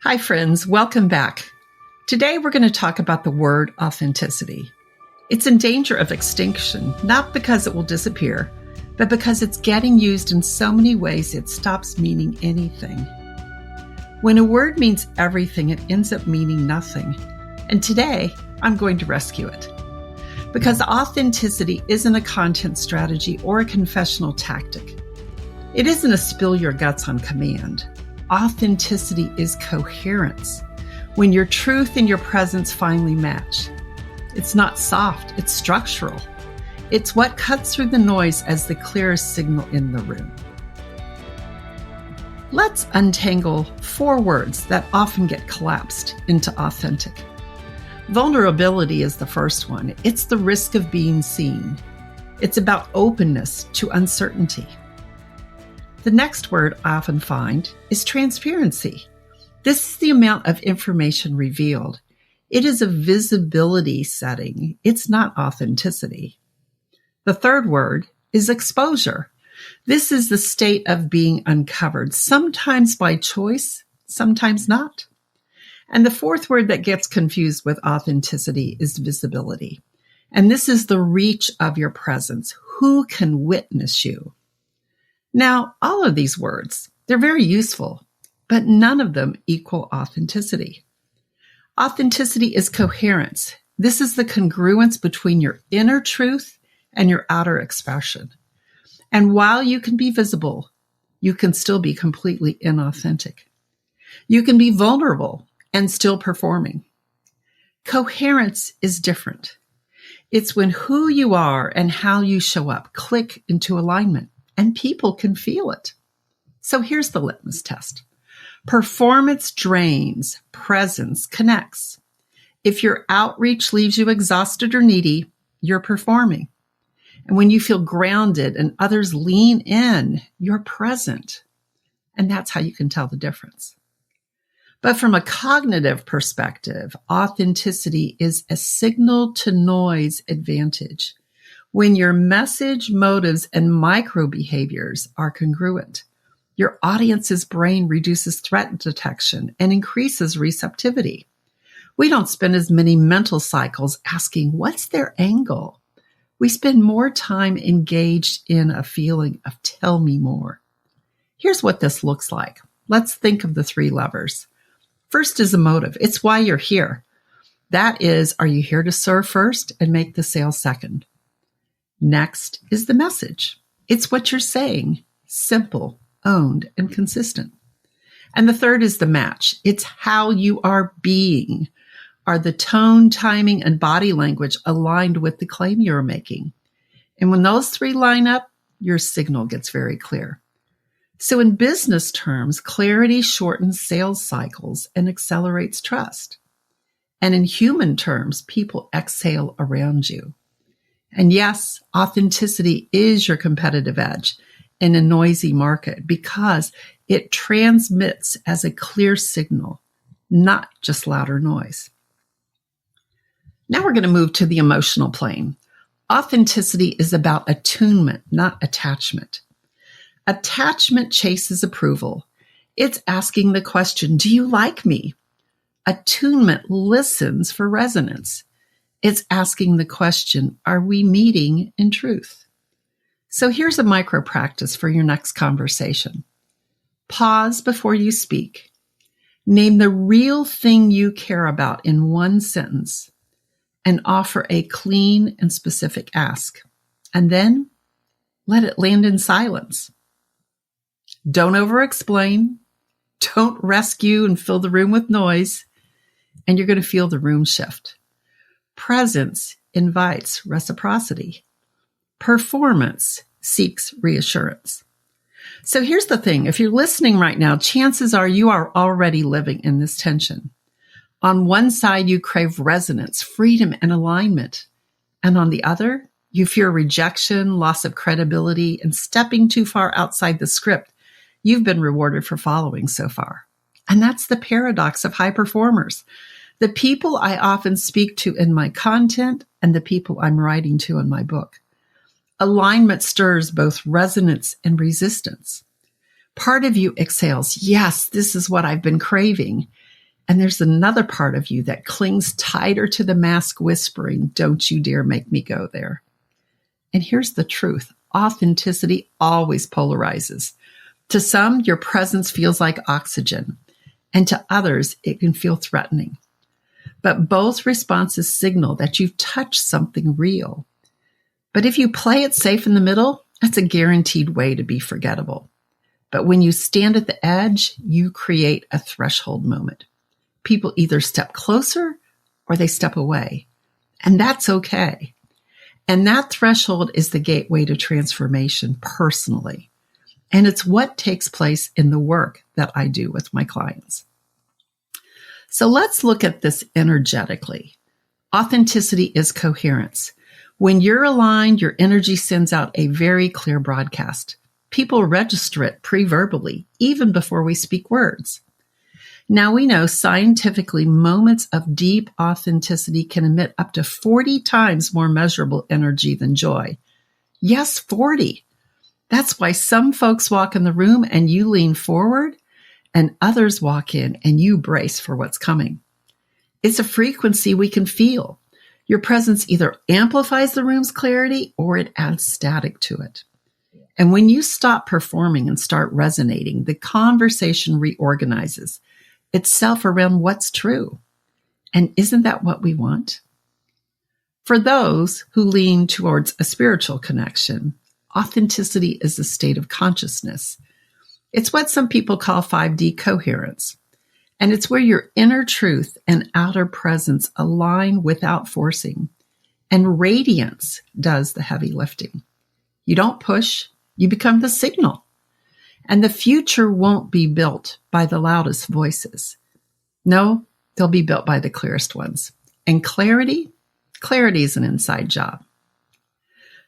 Hi, friends. Welcome back. Today, we're going to talk about the word authenticity. It's in danger of extinction, not because it will disappear, but because it's getting used in so many ways it stops meaning anything. When a word means everything, it ends up meaning nothing. And today, I'm going to rescue it. Because authenticity isn't a content strategy or a confessional tactic. It isn't a spill your guts on command. Authenticity is coherence, when your truth and your presence finally match. It's not soft, it's structural. It's what cuts through the noise as the clearest signal in the room. Let's untangle 4 words that often get collapsed into authentic. Vulnerability is the first one. It's the risk of being seen. It's about openness to uncertainty. The next word I often find is transparency. This is the amount of information revealed. It is a visibility setting. It's not authenticity. The third word is exposure. This is the state of being uncovered, sometimes by choice, sometimes not. And the fourth word that gets confused with authenticity is visibility. And this is the reach of your presence. Who can witness you? Now, all of these words, they're very useful, but none of them equal authenticity. Authenticity is coherence. This is the congruence between your inner truth and your outer expression. And while you can be visible, you can still be completely inauthentic. You can be vulnerable and still performing. Coherence is different. It's when who you are and how you show up click into alignment. And people can feel it. So here's the litmus test. Performance drains, presence connects. If your outreach leaves you exhausted or needy, you're performing. And when you feel grounded and others lean in, you're present. And that's how you can tell the difference. But from a cognitive perspective, authenticity is a signal to noise advantage. When your message, motives, and micro behaviors are congruent, your audience's brain reduces threat detection and increases receptivity. We don't spend as many mental cycles asking, what's their angle? We spend more time engaged in a feeling of tell me more. Here's what this looks like. Let's think of the 3 levers. First is a motive. It's why you're here. That is, are you here to serve first and make the sale second? Next is the message. It's what you're saying, simple, owned, and consistent. And the third is the match. It's how you are being. Are the tone, timing, and body language aligned with the claim you're making? And when those 3 line up, your signal gets very clear. So in business terms, clarity shortens sales cycles and accelerates trust. And in human terms, people exhale around you. And yes, authenticity is your competitive edge in a noisy market because it transmits as a clear signal, not just louder noise. Now we're going to move to the emotional plane. Authenticity is about attunement, not attachment. Attachment chases approval. It's asking the question, do you like me? Attunement listens for resonance. It's asking the question, are we meeting in truth? So here's a micro practice for your next conversation. Pause before you speak. Name the real thing you care about in 1 sentence and offer a clean and specific ask. And then let it land in silence. Don't over-explain. Don't rescue and fill the room with noise. And you're going to feel the room shift. Presence invites reciprocity. Performance seeks reassurance. So here's the thing. If you're listening right now, chances are you are already living in this tension. On one side, you crave resonance, freedom, and alignment. And on the other, you fear rejection, loss of credibility, and stepping too far outside the script you've been rewarded for following so far. And that's the paradox of high performers. The people I often speak to in my content and the people I'm writing to in my book. Alignment stirs both resonance and resistance. Part of you exhales, yes, this is what I've been craving. And there's another part of you that clings tighter to the mask, whispering, don't you dare make me go there. And here's the truth. Authenticity always polarizes. To some, your presence feels like oxygen, and to others, it can feel threatening. But both responses signal that you've touched something real. But if you play it safe in the middle, that's a guaranteed way to be forgettable. But when you stand at the edge, you create a threshold moment. People either step closer or they step away. And that's okay. And that threshold is the gateway to transformation personally. And it's what takes place in the work that I do with my clients. So let's look at this energetically. Authenticity is coherence. When you're aligned, your energy sends out a very clear broadcast. People register it pre-verbally, even before we speak words. Now we know scientifically moments of deep authenticity can emit up to 40 times more measurable energy than joy. Yes, 40. That's why some folks walk in the room and you lean forward, and others walk in and you brace for what's coming. It's a frequency we can feel. Your presence either amplifies the room's clarity or it adds static to it. And when you stop performing and start resonating, the conversation reorganizes itself around what's true. And isn't that what we want? For those who lean towards a spiritual connection, authenticity is a state of consciousness. It's what some people call 5D coherence. And it's where your inner truth and outer presence align without forcing. And radiance does the heavy lifting. You don't push, you become the signal. And the future won't be built by the loudest voices. No, they'll be built by the clearest ones. And clarity is an inside job.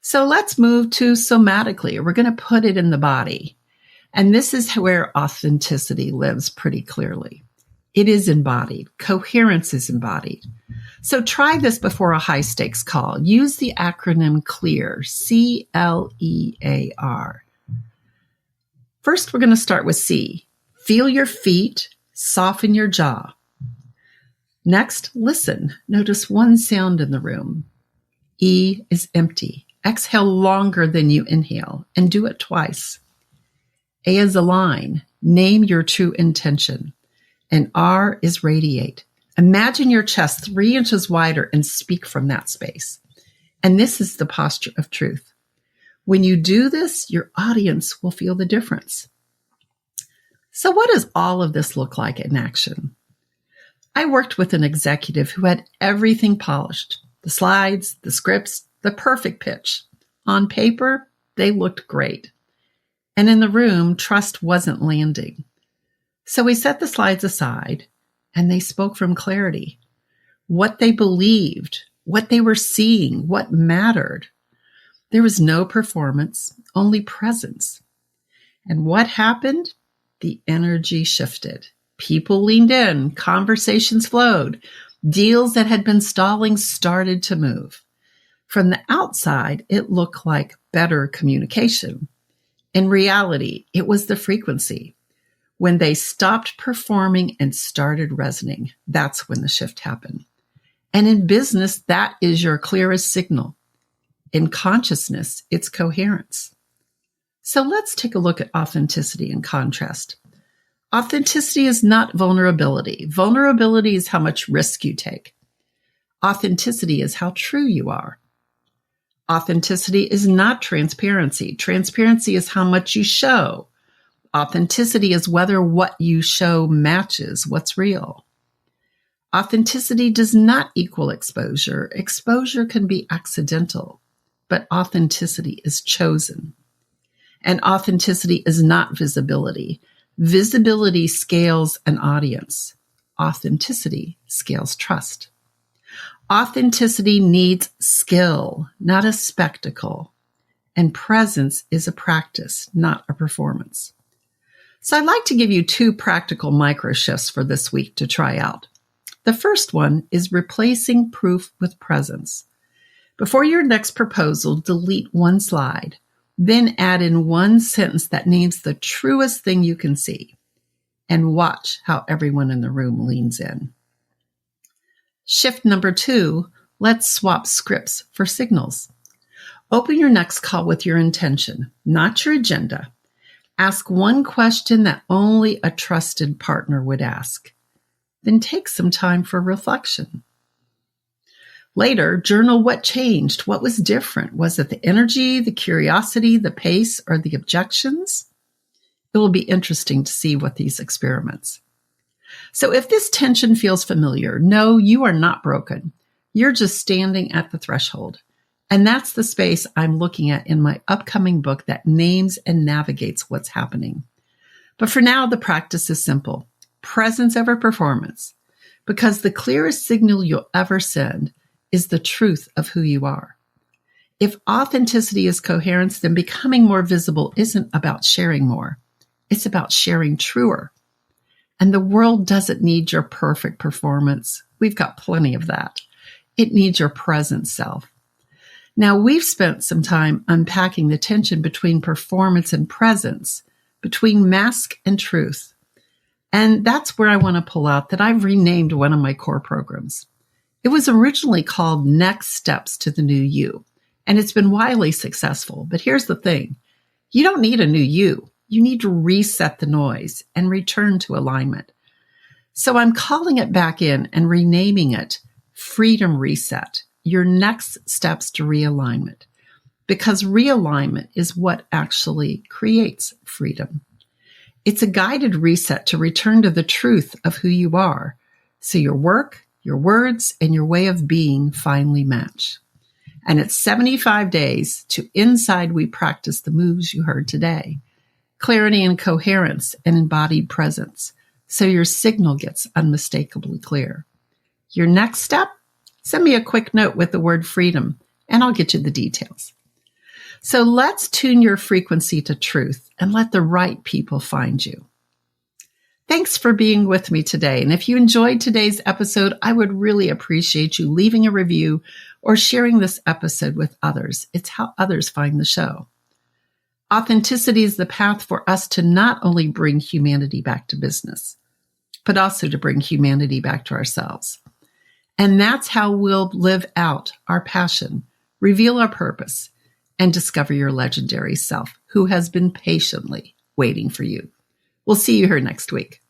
So let's move to somatically. We're going to put it in the body. And this is where authenticity lives pretty clearly. It is embodied. Coherence is embodied. So try this before a high stakes call. Use the acronym CLEAR, CLEAR. First, we're going to start with C. Feel your feet, soften your jaw. Next, listen. Notice one sound in the room. E is empty. Exhale longer than you inhale and do it twice. A is align. Name your true intention. And R is radiate. Imagine your chest 3 inches wider and speak from that space. And this is the posture of truth. When you do this, your audience will feel the difference. So what does all of this look like in action? I worked with an executive who had everything polished. The slides, the scripts, the perfect pitch. On paper, they looked great. And in the room, trust wasn't landing. So we set the slides aside and they spoke from clarity. What they believed, what they were seeing, what mattered. There was no performance, only presence. And what happened? The energy shifted. People leaned in, conversations flowed, deals that had been stalling started to move. From the outside, it looked like better communication. In reality, it was the frequency. When they stopped performing and started resonating, that's when the shift happened. And in business, that is your clearest signal. In consciousness, it's coherence. So let's take a look at authenticity in contrast. Authenticity is not vulnerability. Vulnerability is how much risk you take. Authenticity is how true you are. Authenticity is not transparency. Transparency is how much you show. Authenticity is whether what you show matches what's real. Authenticity does not equal exposure. Exposure can be accidental, but authenticity is chosen. And authenticity is not visibility. Visibility scales an audience. Authenticity scales trust. Authenticity needs skill, not a spectacle. And presence is a practice, not a performance. So I'd like to give you 2 practical micro shifts for this week to try out. The first one is replacing proof with presence. Before your next proposal, delete one slide. Then add in one sentence that names the truest thing you can see, and watch how everyone in the room leans in. Shift number 2, let's swap scripts for signals. Open your next call with your intention, not your agenda. Ask one question that only a trusted partner would ask. Then take some time for reflection. Later, journal what changed, what was different. Was it the energy, the curiosity, the pace, or the objections? It will be interesting to see what these experiments. So if this tension feels familiar, no, you are not broken. You're just standing at the threshold. And that's the space I'm looking at in my upcoming book that names and navigates what's happening. But for now, the practice is simple. Presence over performance. Because the clearest signal you'll ever send is the truth of who you are. If authenticity is coherence, then becoming more visible isn't about sharing more. It's about sharing truer. And the world doesn't need your perfect performance. We've got plenty of that. It needs your present self. Now, we've spent some time unpacking the tension between performance and presence, between mask and truth. And that's where I want to pull out that I've renamed one of my core programs. It was originally called Next Steps to the New You, and it's been wildly successful. But here's the thing. You don't need a new you. You need to reset the noise and return to alignment. So I'm calling it back in and renaming it Freedom Reset, your next steps to realignment, because realignment is what actually creates freedom. It's a guided reset to return to the truth of who you are, so your work, your words, and your way of being finally match. And it's 75 days to inside we practice the moves you heard today. Clarity and coherence and embodied presence, so your signal gets unmistakably clear. Your next step? Send me a quick note with the word freedom, and I'll get you the details. So let's tune your frequency to truth and let the right people find you. Thanks for being with me today. And if you enjoyed today's episode, I would really appreciate you leaving a review or sharing this episode with others. It's how others find the show. Authenticity is the path for us to not only bring humanity back to business, but also to bring humanity back to ourselves. And that's how we'll live out our passion, reveal our purpose, and discover your legendary self who has been patiently waiting for you. We'll see you here next week.